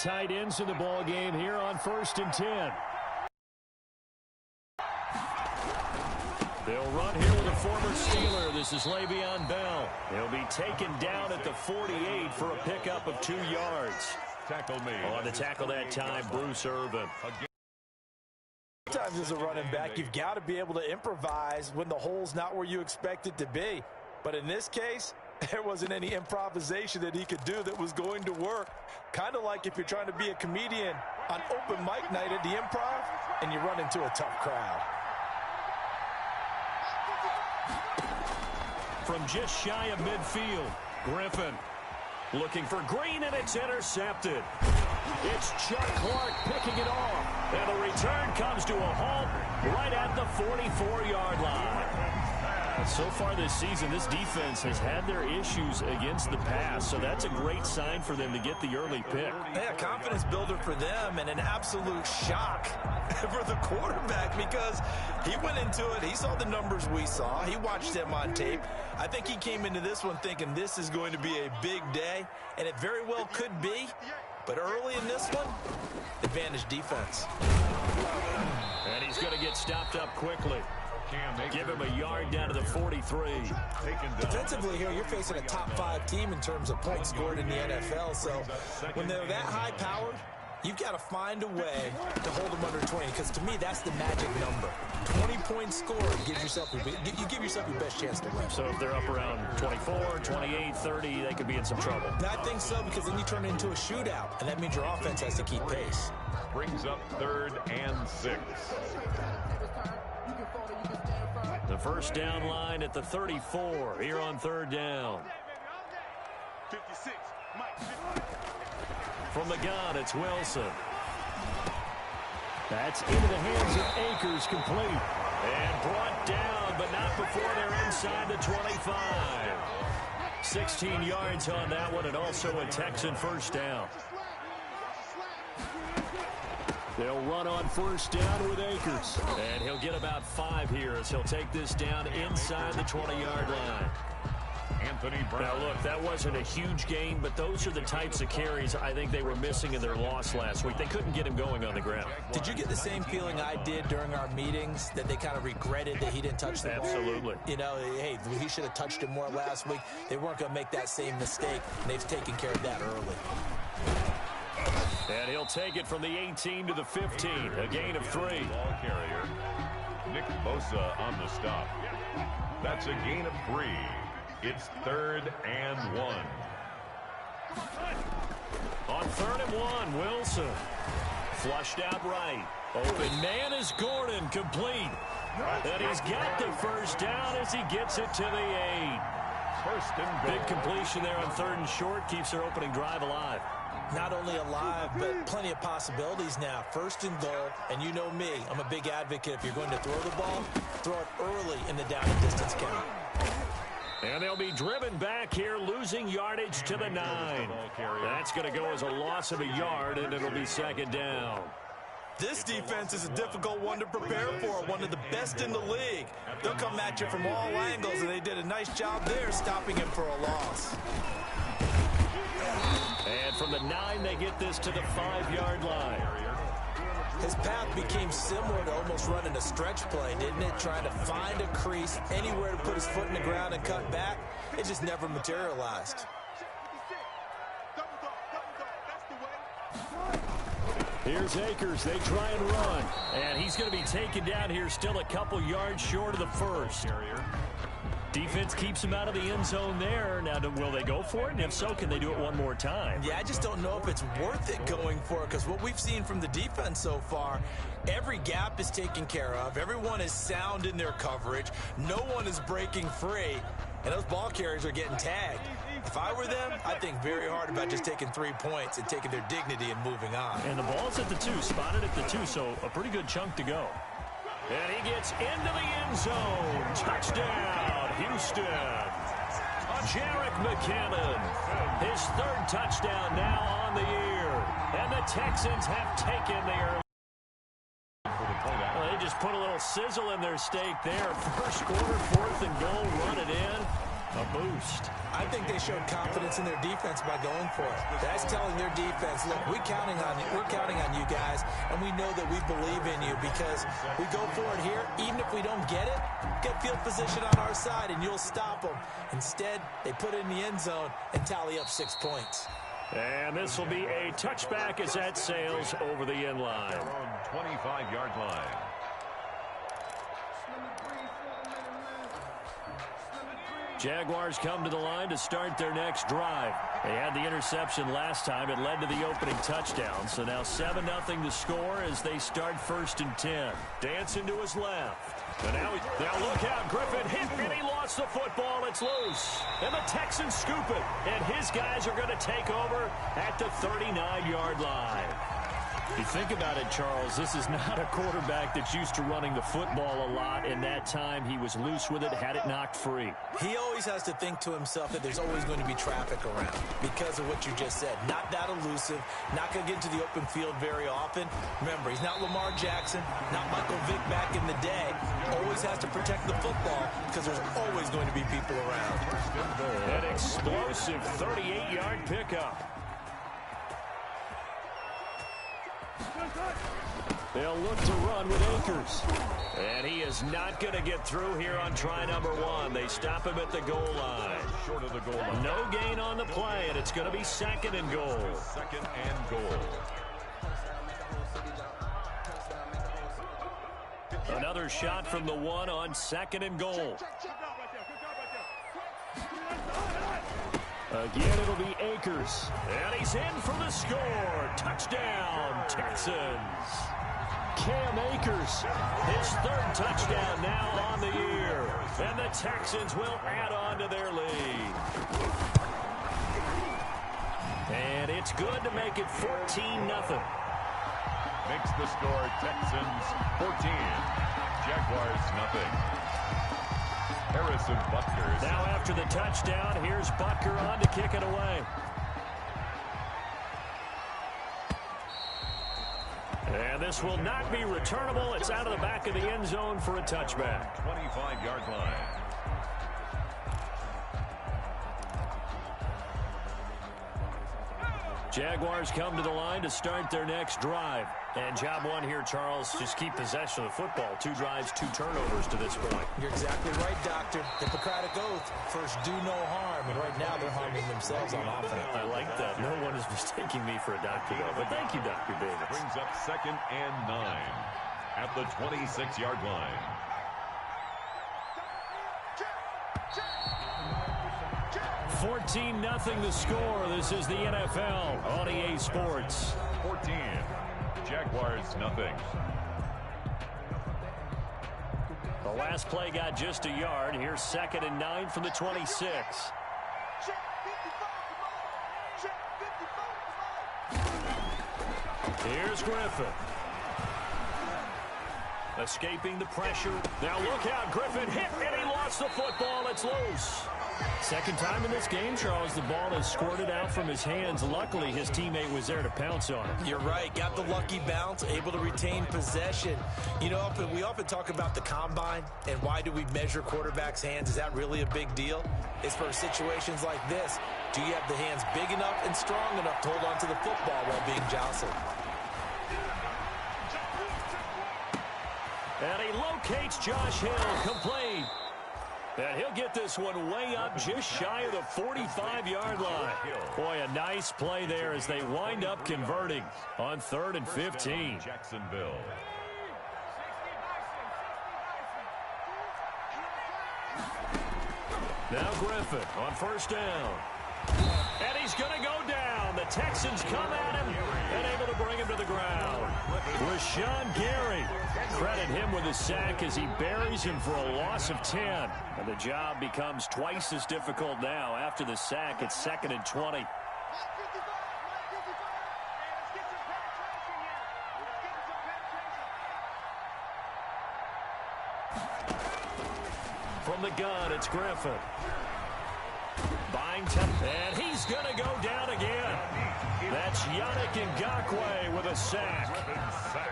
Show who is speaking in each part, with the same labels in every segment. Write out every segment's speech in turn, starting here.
Speaker 1: tight ends in the ball game here on 1st and 10. They'll run here with a former Steeler. This is Le'Veon Bell. He'll be taken down at the 48 for a pickup of 2 yards.
Speaker 2: Tackle me.
Speaker 1: On the tackle that time, Bruce Irvin.
Speaker 3: Sometimes as a running back, you've got to be able to improvise when the hole's not where you expect it to be. But in this case, there wasn't any improvisation that he could do that was going to work. Kind of like if you're trying to be a comedian on open mic night at the Improv and you run into a tough crowd.
Speaker 1: From just shy of midfield, Griffin looking for Green, and it's intercepted. It's Chuck Clark picking it off, and the return comes to a halt right at the 44-yard line. So far this season, this defense has had their issues against the pass, so that's a great sign for them to get the early pick.
Speaker 3: Yeah, confidence builder for them and an absolute shock for the quarterback because he went into it. He saw the numbers we saw. He watched them on tape. I think he came into this one thinking this is going to be a big day, and it very well could be. But early in this one, advantage defense.
Speaker 1: And he's going to get stopped up quickly. Give him a yard down to the 43.
Speaker 3: Defensively here, you're facing a top 5 team in terms of points scored in the NFL. So when they're that high-powered, you've got to find a way to hold them under 20, because to me, that's the magic number. 20 points scored, you give yourself your best chance to win.
Speaker 1: So if they're up around 24, 28, 30, they could be in some trouble.
Speaker 3: I think so, because then you turn it into a shootout, and that means your offense has to keep pace.
Speaker 2: Brings up 3rd and 6.
Speaker 1: The first down line at the 34 here on 3rd down.
Speaker 4: 56,
Speaker 1: From the gun, it's Wilson. That's into the hands of Akers, complete. And brought down, but not before they're inside the 25. 16 yards on that one, and also a Texan first down. They'll run on 1st down with Akers. And he'll get about 5 here as he'll take this down inside the 20-yard line.
Speaker 2: Anthony Brown.
Speaker 1: Now, look, that wasn't a huge gain, but those are the types of carries I think they were missing in their loss last week. They couldn't get him going on the ground.
Speaker 3: Did you get the same feeling I did during our meetings, that they kind of regretted that he didn't touch the ball?
Speaker 1: Absolutely.
Speaker 3: You know, hey, he should have touched it more last week. They weren't going to make that same mistake, and they've taken care of that early.
Speaker 1: And he'll take it from the 18 to the 15, a gain of 3.
Speaker 2: Ball carrier, Nick Bosa on the stop. That's a gain of 3. It's 3rd and 1.
Speaker 1: On 3rd and 1, Wilson. Flushed out right. Open man is Gordon, complete. And he's got the first down as he gets it to the 8.
Speaker 2: First and goal.
Speaker 1: Big completion there on 3rd and short. Keeps their opening drive alive.
Speaker 3: Not only alive, but plenty of possibilities now. 1st and goal, and you know me, I'm a big advocate. If you're going to throw the ball, throw it early in the down and distance count.
Speaker 1: And they'll be driven back here, losing yardage to the 9. That's going to go as a loss of a yard, and it'll be 2nd down.
Speaker 3: This defense is a difficult one to prepare for, one of the best in the league. They'll come at you from all angles, and they did a nice job there stopping him for a loss.
Speaker 1: And from the 9, they get this to the 5-yard line.
Speaker 3: His path became similar to almost running a stretch play, didn't it? Trying to find a crease, anywhere to put his foot in the ground and cut back. It just never materialized.
Speaker 1: Here's Akers. They try and run. And he's going to be taken down here, still a couple yards short of the first. Defense keeps him out of the end zone there. Now, will they go for it? And if so, can they do it one more time?
Speaker 3: Yeah, I just don't know if it's worth it going for it, because what we've seen from the defense so far, every gap is taken care of. Everyone is sound in their coverage. No one is breaking free, and those ball carriers are getting tagged. If I were them, I'd think very hard about just taking 3 points and taking their dignity and moving on.
Speaker 1: And the ball's at the 2, spotted at the 2, so a pretty good chunk to go. And he gets into the end zone. Touchdown, Houston. Jerick McKinnon, his 3rd touchdown now on the year. And the Texans have taken the early. Well, they just put a little sizzle in their steak there. First quarter, 4th and goal, run it in. A boost.
Speaker 3: I think they showed confidence in their defense by going for it. That's telling their defense, look, we're counting on you. We're counting on you guys, and we know that we believe in you because we go for it here. Even if we don't get it, get field position on our side, and you'll stop them. Instead, they put it in the end zone and tally up 6 points.
Speaker 1: And this will be a touchback as that sails over the end line.
Speaker 2: Their own 25-yard line.
Speaker 1: Jaguars come to the line to start their next drive. They had the interception last time. It led to the opening touchdown. So now 7-0 to score as they start 1st and 10. Dancing to his left. And now look out. Griffin hit, and he lost the football. It's loose. And the Texans scoop it. And his guys are going to take over at the 39-yard line. If you think about it, Charles, this is not a quarterback that's used to running the football a lot. In that time, he was loose with it, had it knocked free.
Speaker 3: He always has to think to himself that there's always going to be traffic around because of what you just said. Not that elusive, not going to get into the open field very often. Remember, he's not Lamar Jackson, not Michael Vick back in the day. Always has to protect the football because there's always going to be people around.
Speaker 1: An explosive 38-yard pickup. They'll look to run with Akers. And he is not going to get through here on try number 1. They stop him at the goal line.
Speaker 2: Short of the goal line.
Speaker 1: No gain on the play, and it's going to be 2nd and goal.
Speaker 2: 2nd and goal.
Speaker 1: Another shot from the 1 on 2nd and goal. Again, it'll be Akers. And he's in for the score. Touchdown, Texans. Cam Akers, his 3rd touchdown now on the year. And the Texans will add on to their lead. And it's good to make it 14-0.
Speaker 2: Makes the score Texans 14. Jaguars nothing. Harrison Butker.
Speaker 1: Now after the touchdown, here's Butker on to kick it away. And this will not be returnable. It's out of the back of the end zone for a touchback.
Speaker 2: 25-yard line.
Speaker 1: Jaguars come to the line to start their next drive. And job 1 here, Charles, just keep possession of the football. 2 drives, 2 turnovers to this point.
Speaker 3: You're exactly right, Doctor. Hippocratic oath. First, do no harm. And right now, they're harming themselves on offense.
Speaker 1: I like that. No one is mistaking me for a doctor, though. But thank you, Dr. Davis.
Speaker 2: Brings up 2nd and 9 at the 26-yard line.
Speaker 1: $14-0 the score. This is the NFL on EA Sports.
Speaker 2: 14. Jaguars nothing.
Speaker 1: The last play got just a yard. Here's 2nd and 9 from the 26. Here's Griffin. Escaping the pressure. Now look out. Griffin hit, and he lost the football. It's loose. 2nd time in this game, Charles, the ball has squirted out from his hands. Luckily, his teammate was there to pounce on it.
Speaker 3: You're right. Got the lucky bounce, able to retain possession. You know, we often talk about the combine and why do we measure quarterbacks' hands. Is that really a big deal? It's for situations like this. Do you have the hands big enough and strong enough to hold on to the football while being jostled?
Speaker 1: And he locates Josh Hill, complete. And he'll get this one way up just shy of the 45-yard line. Boy, a nice play there as they wind up converting on 3rd and 15.
Speaker 2: Jacksonville.
Speaker 1: Now Griffin on 1st down. And he's going to go down. The Texans come at him and able to bring him to the ground. Rashawn Gary, credit him with a sack as he buries him for a loss of 10. And the job becomes twice as difficult now. After the sack, it's 2nd and 20. From the gun, it's Griffin. Buying time, and he's going to go down again. That's Yannick Ngakoue with a sack.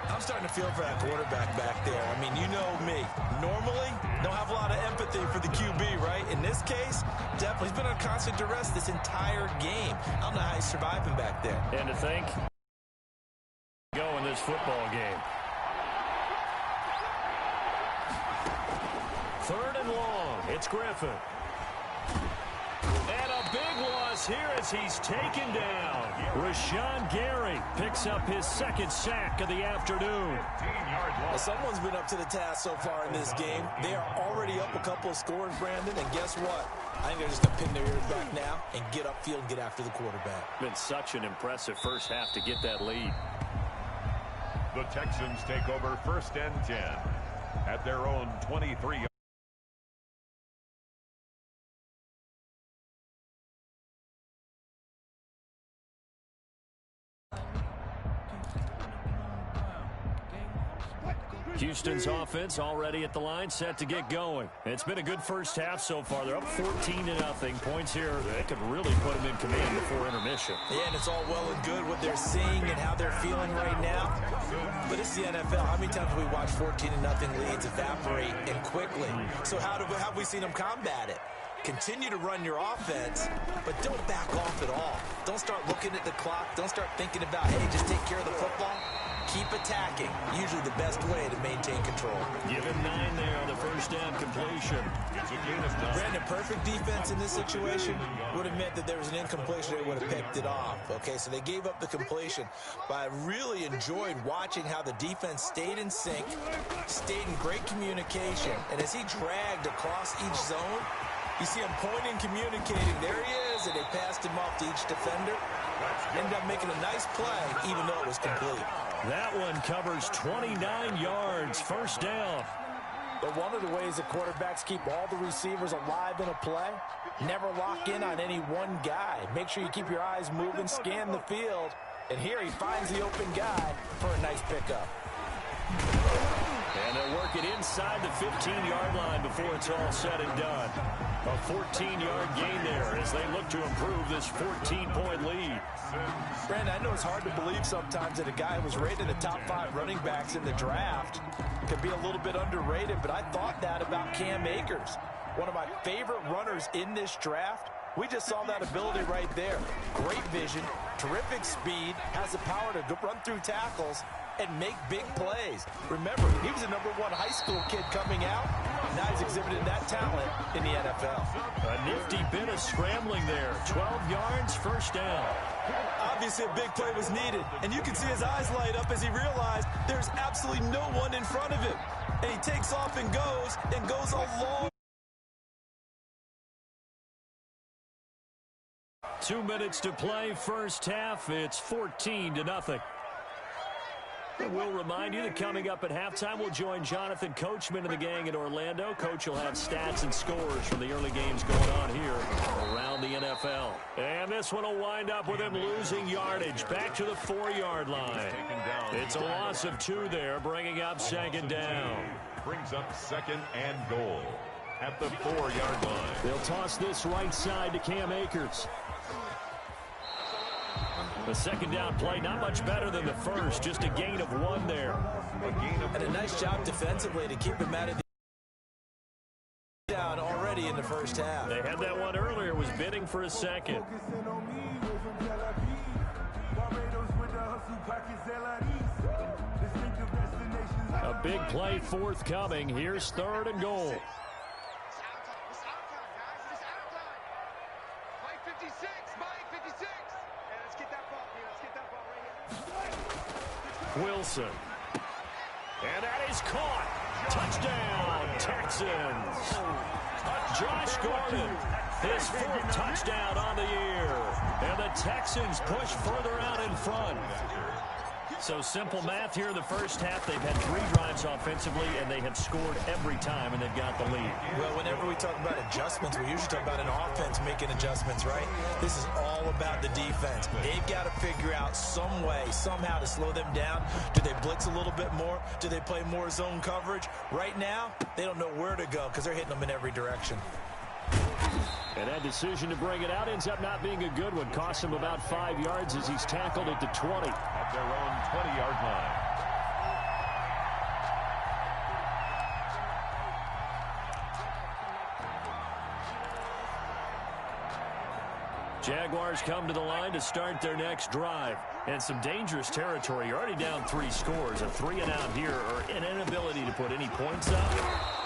Speaker 3: I'm starting to feel for that quarterback back there. I mean, you know me. Normally, don't have a lot of empathy for the QB, right? In this case, definitely. He's been on constant duress this entire game. I don't know how he's surviving back there.
Speaker 1: And to think, go in this football game. 3rd and long. It's Griffin. And a big loss here as he's taken down. Rashawn Gary picks up his 2nd sack of the afternoon.
Speaker 3: Well, someone's been up to the task so far in this game. They are already up a couple of scores, Brandon, and guess what? I think they're just going to pin their ears back now and get upfield and get after the quarterback.
Speaker 1: Been such an impressive first half to get that lead.
Speaker 2: The Texans take over 1st and 10 at their own 23.
Speaker 1: Houston's offense already at the line, set to get going. It's been a good first half so far. They're up 14-0. Points here, they could really put them in command before intermission.
Speaker 3: Yeah, and it's all well and good what they're seeing and how they're feeling right now. But it's the NFL. How many times have we watched 14-0 leads evaporate and quickly? So how have we seen them combat it? Continue to run your offense, but don't back off at all. Don't start looking at the clock. Don't start thinking about, hey, just take care of the football. Keep attacking. Usually the best way to maintain control.
Speaker 1: Give him 9 there on the first down completion.
Speaker 3: Brandon, perfect defense in this situation would have meant that there was an incompletion. They would have picked it off. Okay, so they gave up the completion. But I really enjoyed watching how the defense stayed in sync, stayed in great communication. And as he dragged across each zone, you see him pointing, communicating. There he is, and they passed him off to each defender. Ended up making a nice play, even though it was complete.
Speaker 1: That one covers 29 yards, first down.
Speaker 3: But one of the ways that quarterbacks keep all the receivers alive in a play, never lock in on any one guy. Make sure you keep your eyes moving, scan the field. And here he finds the open guy for a nice pickup.
Speaker 1: And they'll work it inside the 15-yard line before it's all said and done. A 14-yard gain there as they look to improve this 14-point lead.
Speaker 3: Brandon, I know it's hard to believe sometimes that a guy who was rated in the top 5 running backs in the draft could be a little bit underrated, but I thought that about Cam Akers. One of my favorite runners in this draft. We just saw that ability right there. Great vision, terrific speed, has the power to run through tackles and make big plays. Remember, he was a #1 high school kid coming out. Now he's exhibiting that talent in the NFL.
Speaker 1: A nifty bit of scrambling there. 12 yards, first down.
Speaker 3: Obviously, a big play was needed, and you can see his eyes light up as he realized there's absolutely no one in front of him. And he takes off and goes a long.
Speaker 1: 2 minutes to play, first half. It's 14-0. We'll remind you that coming up at halftime, we'll join Jonathan Coachman and the gang in Orlando. Coach will have stats and scores from the early games going on here around the NFL. And this one will wind up with him losing yardage back to the 4-yard line. It's a loss of 2 there, bringing up 2nd down.
Speaker 2: Brings up 2nd and goal at the 4-yard line.
Speaker 1: They'll toss this right side to Cam Akers. The 2nd down play, not much better than the first, just a gain of 1 there.
Speaker 3: And a nice job defensively to keep him out of the down already in the first half.
Speaker 1: They had that one earlier, was bidding for a second. A big play forthcoming. Here's 3rd and goal. Wilson. And that is caught. Touchdown, Texans. Josh Gordon, his 4th touchdown on the year. And the Texans push further out in front. So simple math here in the first half. They've had 3 drives offensively, and they have scored every time, and they've got the lead.
Speaker 3: Well, whenever we talk about adjustments, we usually talk about an offense making adjustments, right? This is all about the defense. They've got to figure out some way, somehow to slow them down. Do they blitz a little bit more? Do they play more zone coverage? Right now, they don't know where to go because they're hitting them in every direction.
Speaker 1: And that decision to bring it out ends up not being a good one. Costs him about 5 yards as he's tackled at the 20.
Speaker 2: At their own 20-yard line.
Speaker 1: Jaguars come to the line to start their next drive. And some dangerous territory. You're already down 3 scores. A 3-and-out here, or an inability to put any points up.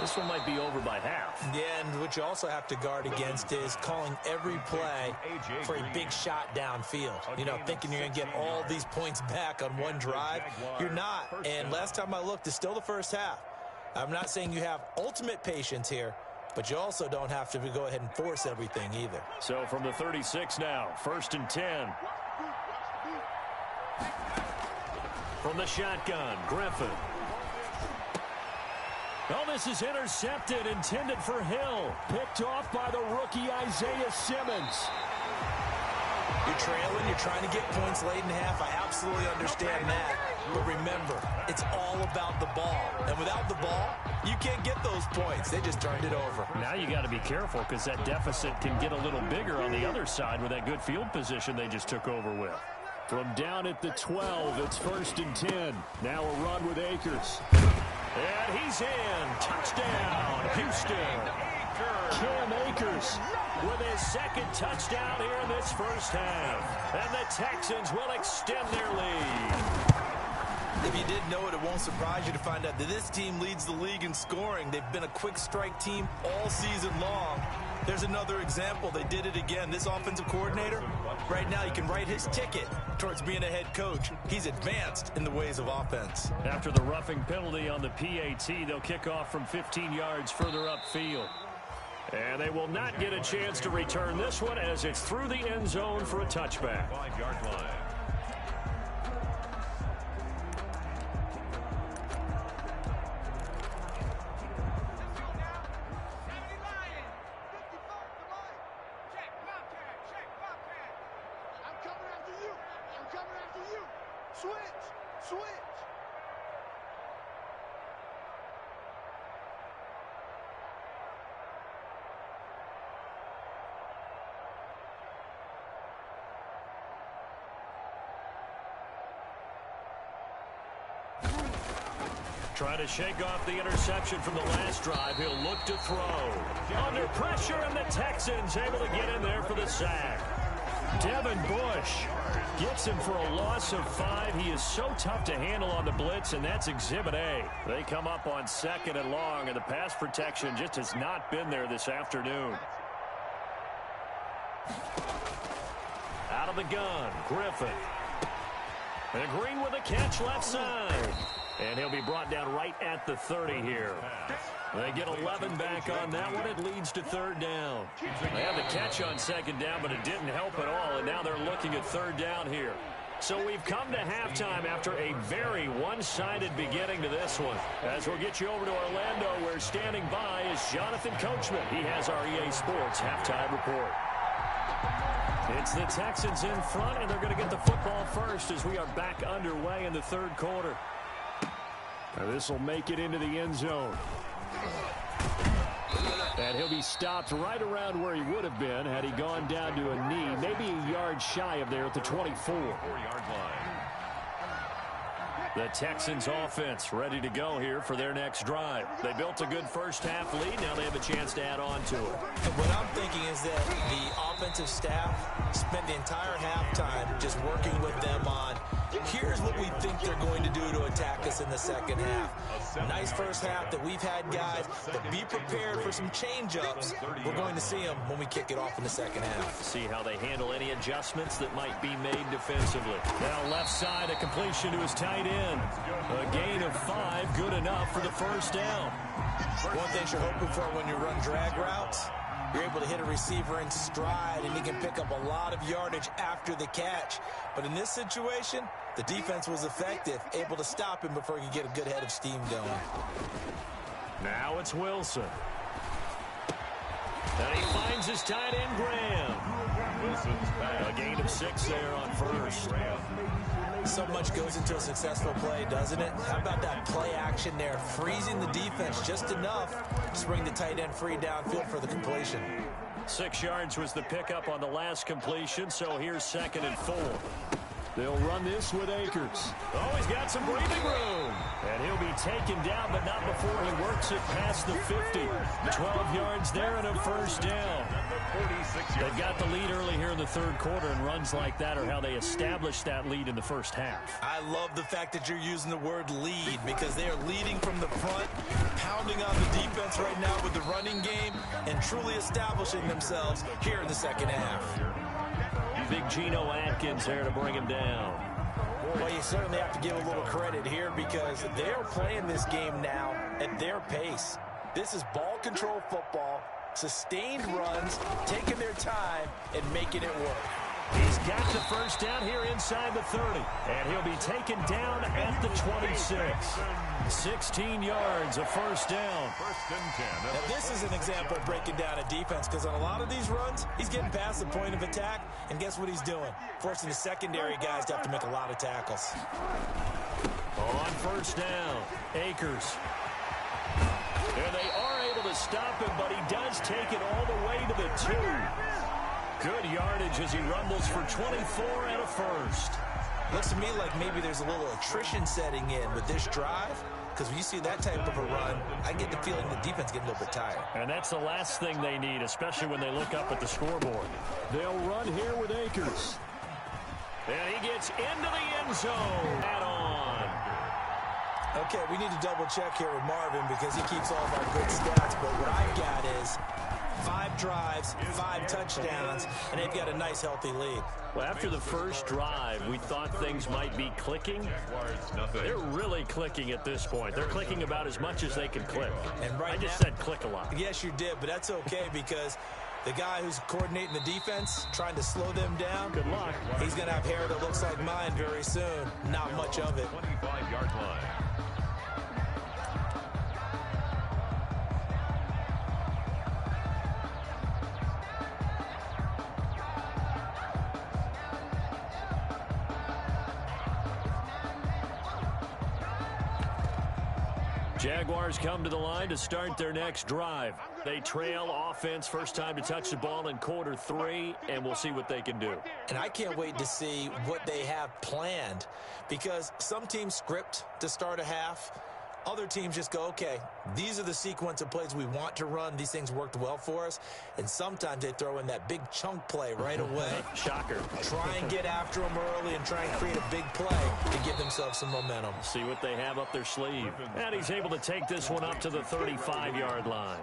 Speaker 1: This one might be over by half.
Speaker 3: Yeah, and what you also have to guard against is calling every play for a big shot downfield. You know, thinking you're going to get all these points back on one drive. You're not. And last time I looked, it's still the first half. I'm not saying you have ultimate patience here, but you also don't have to go ahead and force everything either.
Speaker 1: So from the 36 now, 1st and 10. From the shotgun, Griffin. Oh, this is intercepted, intended for Hill. Picked off by the rookie Isaiah Simmons.
Speaker 3: You're trailing, you're trying to get points late in half. I absolutely understand that. But remember, it's all about the ball. And without the ball, you can't get those points. They just turned it over.
Speaker 1: Now you got to be careful because that deficit can get a little bigger on the other side with that good field position they just took over with. From down at the 12, it's 1st and 10. Now a run with Akers. And he's in. Touchdown, Houston. Cam Akers with his 2nd touchdown here in this first half. And the Texans will extend their lead.
Speaker 3: If you didn't know it, it won't surprise you to find out that this team leads the league in scoring. They've been a quick strike team all season long. There's another example. They did it again. This offensive coordinator, right now, you can write his ticket towards being a head coach. He's advanced in the ways of offense.
Speaker 1: After the roughing penalty on the PAT, they'll kick off from 15 yards further upfield. And they will not get a chance to return this one as it's through the end zone for a touchback.
Speaker 2: 5-yard line.
Speaker 4: Switch.
Speaker 1: Try to shake off the interception from the last drive. He'll look to throw. Under pressure, and the Texans able to get in there for the sack. Devin Bush gets him for a loss of 5. He is so tough to handle on the blitz, and that's Exhibit A. They come up on 2nd and long, and the pass protection just has not been there this afternoon. Out of the gun, Griffin. And Green with a catch left side. And he'll be brought down right at the 30 here. They get 11 back on that one. It leads to 3rd down. They had the catch on 2nd down, but it didn't help at all, and now they're looking at 3rd down here. So we've come to halftime after a very one-sided beginning to this one. As we'll get you over to Orlando, where standing by is Jonathan Coachman. He has our EA Sports halftime report. It's the Texans in front, and they're going to get the football first as we are back underway in the 3rd quarter. Now this will make it into the end zone. And he'll be stopped right around where he would have been had he gone down to a knee, maybe a yard shy of there at the 24.
Speaker 2: 4-yard line.
Speaker 1: The Texans offense ready to go here for their next drive. They built a good first half lead. Now they have a chance to add on to it.
Speaker 3: What I'm thinking is that the offensive staff spent the entire halftime just working with them on, here's what we think they're going to do to attack us in the second half. Nice first half that we've had, guys, but be prepared for some change-ups. We're going to see them when we kick it off in the second half.
Speaker 1: See how they handle any adjustments that might be made defensively. Now left side, a completion to his tight end. A gain of 5, good enough for the first down.
Speaker 3: One thing you're hoping for when you run drag routes, you're able to hit a receiver in stride, and he can pick up a lot of yardage after the catch. But in this situation, the defense was effective, able to stop him before he could get a good head of steam going.
Speaker 1: Now it's Wilson. And he finds his tight end, Graham.
Speaker 2: Wilson's back.
Speaker 1: A gain of 6 there on first.
Speaker 3: So much goes into a successful play, doesn't it? How about that play action there, freezing the defense just enough to bring the tight end free downfield for the completion.
Speaker 1: 6 yards was the pickup on the last completion, so here's 2nd and 4. They'll run this with Akers. Oh, he's got some breathing room. And he'll be taken down, but not before he works it past the 50. 12 yards there and a first down. They've got the lead early here in the 3rd quarter, and runs like that are how they establish that lead in the first half.
Speaker 3: I love the fact that you're using the word lead because they are leading from the front, pounding on the defense right now with the running game, and truly establishing themselves here in the 2nd half.
Speaker 1: Big Geno Atkins there to bring him down.
Speaker 3: Well, you certainly have to give a little credit here because they're playing this game now at their pace. This is ball control football, sustained runs, taking their time, and making it work.
Speaker 1: He's got the first down here inside the 30, and he'll be taken down at the 26. 16 yards, a first down.
Speaker 3: Now, this is an example of breaking down a defense because on a lot of these runs, he's getting past the point of attack, and guess what he's doing? Forcing the secondary guys to have to make a lot of tackles.
Speaker 1: On first down, Akers. And they are able to stop him, but he does take it all the way to the 2. Good yardage as he rumbles for 24 and a first.
Speaker 3: Looks to me like maybe there's a little attrition setting in with this drive, because when you see that type of a run, I get the feeling the defense getting a little bit tired.
Speaker 1: And that's the last thing they need, especially when they look up at the scoreboard. They'll run here with Akers. And he gets into the end zone. Add on.
Speaker 3: Okay, we need to double check here with Marvin because he keeps all of our good stats, but what I've got is 5 drives, 5 touchdowns, and they've got a nice, healthy lead.
Speaker 1: Well, after the first drive, we thought things might be clicking. They're really clicking at this point. They're clicking about as much as they can click.
Speaker 3: And right
Speaker 1: I just
Speaker 3: now,
Speaker 1: said click a lot.
Speaker 3: Yes, you did, but that's okay because the guy who's coordinating the defense, trying to slow them down,
Speaker 1: Good luck.
Speaker 3: he's going to have hair that looks like mine very soon. Not much of it.
Speaker 2: 25-yard line.
Speaker 1: Jaguars come to the line to start their next drive. They trail offense, first time to touch the ball in quarter 3, and we'll see what they can do.
Speaker 3: And I can't wait to see what they have planned because some teams script to start a half. Other teams just go, okay, these are the sequence of plays we want to run. These things worked well for us. And sometimes they throw in that big chunk play right away.
Speaker 1: Shocker.
Speaker 3: Try and get after them early and try and create a big play to give themselves some momentum.
Speaker 1: See what they have up their sleeve. And he's able to take this one up to the 35-yard line.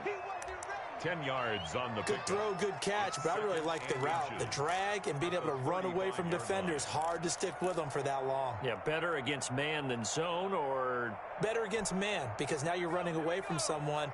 Speaker 2: 10 yards on the
Speaker 3: Good throw, good catch, but I really like the route. The drag and being able to run away from defenders, hard to stick with them for that long.
Speaker 1: Yeah, better against man than zone, or
Speaker 3: better against man because now you're running away from someone